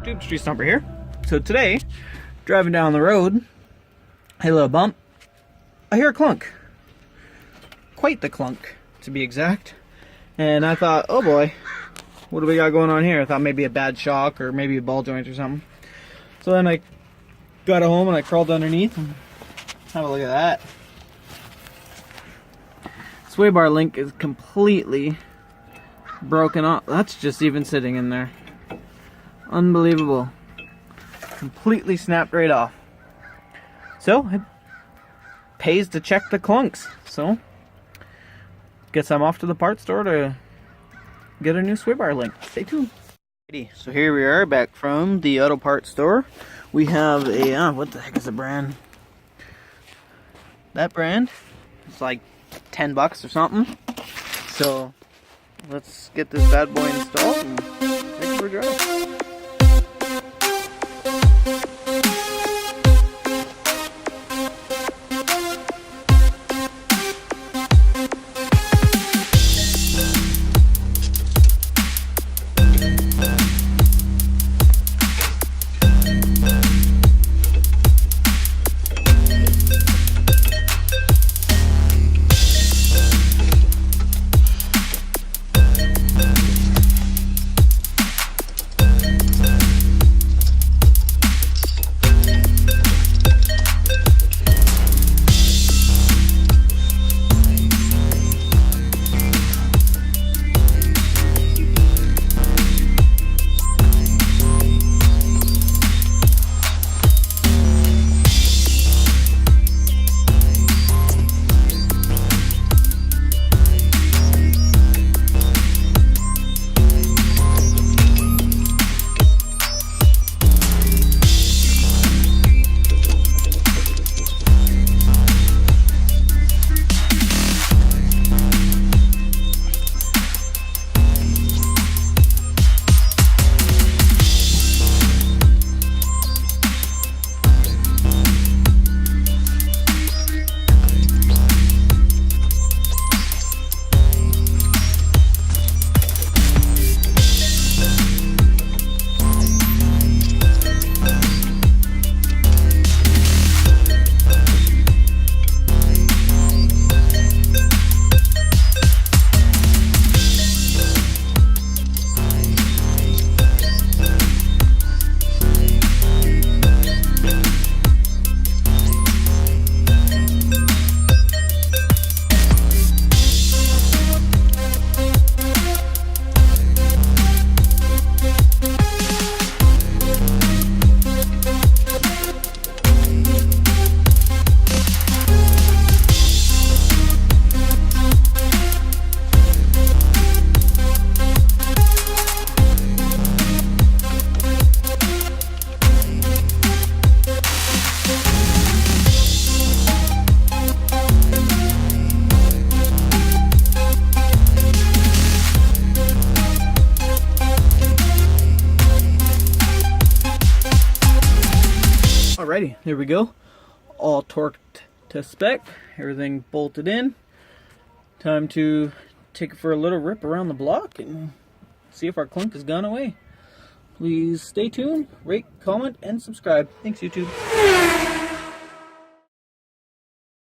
YouTube, Street Stomper here. So today, driving down the road, I hit a little bump. I hear a clunk. Quite the clunk, to be exact. And I thought, oh boy, what do we got going on here? I thought maybe a bad shock or maybe a ball joint or something. So then I got home and I crawled underneath and have a look at that. Sway bar link is completely broken off. That's just even sitting in there. Unbelievable. Completely snapped right off. So it pays to check the clunks. So guess I'm off to the parts store to get a new sway bar link. Stay tuned. So here we are back from the auto parts store. We have a what the heck is the brand? That brand is like $10 or something. So let's get this bad boy installed and take it for a drive. Alrighty, there we go. All torqued to spec, everything bolted in. Time to take it for a little rip around the block and see if our clunk has gone away. Please stay tuned, rate, comment, and subscribe. Thanks, YouTube.